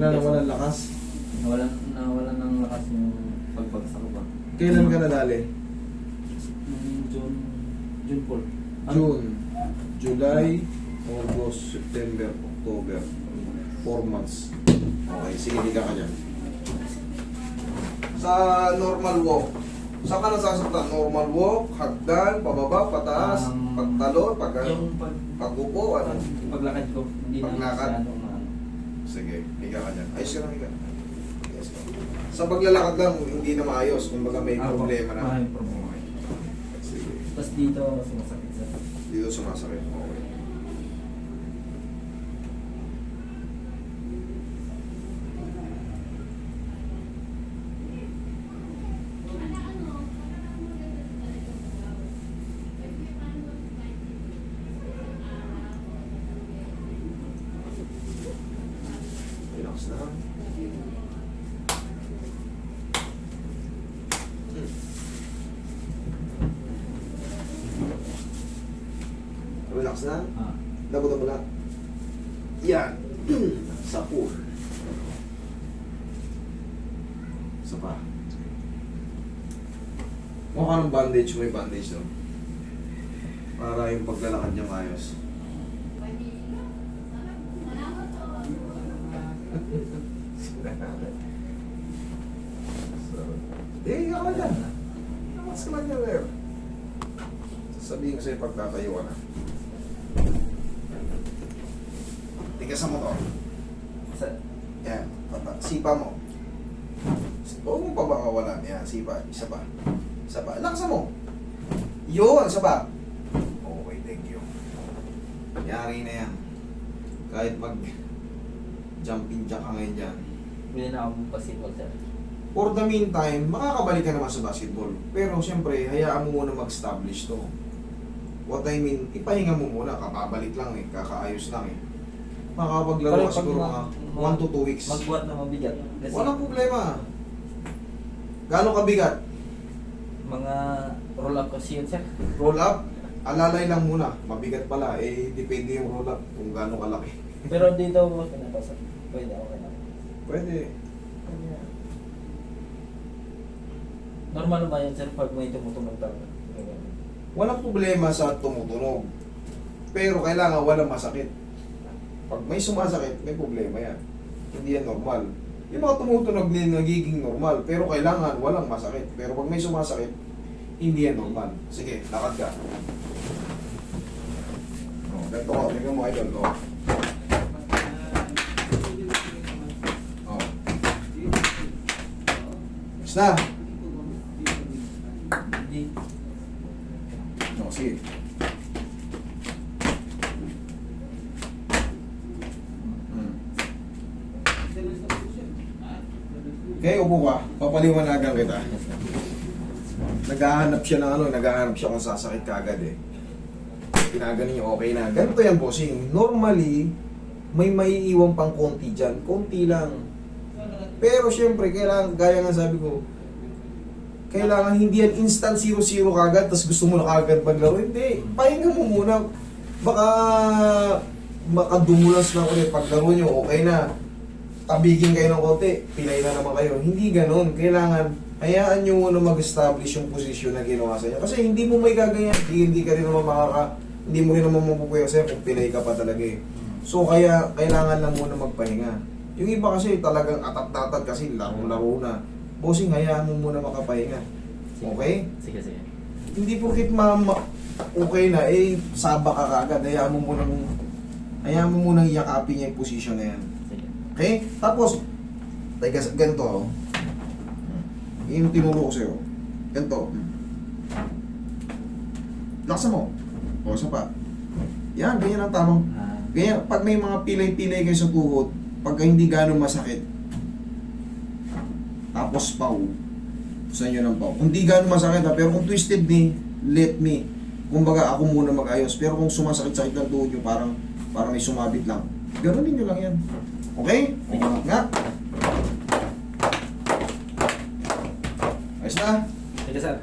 Wala na walang lakas. Nawalan ng lakas yung pagbagsak ko ba. Kailan ka nadali? June 4. June, July, August, September, October. 4 months. Okay, sige, higa ka dyan. Sa normal walk, saan ka nasasaktan? Normal walk, hagdan, pababa, pataas, pagtalon, Yung pagupo, ano? paglakad ko, hindi Paglakad. na masyadong Sige, higa ka dyan. Ayos ka lang, higa. Yes, sa paglalakad lang, hindi na maayos. Kumbaga may problema na. May problema. Sige. Tapos dito, sumasakit sa... Dito sumasakit. Okay. Relax na. Relax na. Labutan mo lang. Yan. Sa pool. Isa pa. Mukha ng bandage, may bandage no? Para yung paglalakad niya maayos. Eh, ikaw ka dyan. Namas ka lang dyan, Leo. Sasabihin ko sa'yo pagtatayo ka na. Tigas mo to. Yan. Sipa mo. Huwag mong pabakawalan. Yan, sipa. Isa pa. Isa pa. Laksa mo. Yun, isa pa. Okay, thank you. Yari na yan. Kahit mag jumping jack ka ngayon dyan. Hindi na akong basketball, sir. For the meantime, makakabalik ka naman sa basketball. Pero siyempre, hayaan mo muna mag-establish to. What I mean, ipahinga mo muna. Kapabalik lang eh. Kakaayos lang eh. Makapaglaro ka siguro mga 1 to 2 weeks. Magbuhat na mabigat. Kasi Walang problema. Gano'ng kabigat? mga roll-up kasi yun, sir. Roll up, alalay lang muna. Mabigat pala. Eh, depende yung roll up kung gano'ng kalaki. Pero dito, pinapasok. Pwede, okay na. Pwede. Normal ba yun, sir, pag may tumutunog talaga? Walang problema sa tumutunog. Pero kailangan walang masakit. Pag may sumasakit, may problema yan. Hindi yan normal. Yung mga tumutunog din nagiging normal, pero kailangan walang masakit. Pero pag may sumasakit, hindi yan normal. Sige, lakad ka. Oh, ganito ka. Tingnan mo idol. Oh. Oh. Basta na. Hindi. No, sige. Okay, upo ka. Papaliwanagan kita. Naghahanap siya ng ano, naghahanap siya kung sasakit ka agad eh. Ginaganon niya, okay na. Ganito yan, bossing. Normally, may maiiwan pang konti dyan. Konti lang. Pero syempre, kailangan, gaya nga sabi ko, kailangan hindi yan instant 0-0 kagad, tapos gusto mo na kagad maglaro. Hindi, pahinga mo muna. Baka makadumulas na ulit. Paglaro nyo, okay na. Tabigin kayo ng konti, pilay na naman kayo. Hindi ganon. Kailangan, hayaan nyo muna mag-establish yung posisyon na ginawa sa inyo. Kasi hindi mo may gaganyan. Hindi ka rin naman hindi mo rin naman mapupuya sa'yo kung pilay ka pa talaga eh. So, kaya, kailangan lang muna magpahinga. Yung iba kasi talagang atat-atat kasi laro-laro na. Bossing, hayaan mo muna makapahinga. Okay? Sige, sige. Hindi porkit okay na, eh, saba ka kagad. Hayaan mo munang iyakapin niya yung posisyon na yan. Sige. Okay? Tapos, teka, ganito. Oh. Yung tinuro ko sa'yo. Ganito. Laksa mo. O, isa pa. Yan, ganyan ang tamang. Ganyan, pag may mga pilay-pilay kayo sa tuhod, pagka hindi gano'ng masakit, tapos pau, sa inyo ng pau. Kung di gano'ng masakit ha, pero kung twisted ni, let me. Kumbaga, ako muna mag-ayos. Pero kung sumasakit-sakit ng tuhod nyo, parang may sumabit lang. Gano'n nyo lang yan. Okay? O, nga. Ayos na? Sige, sir.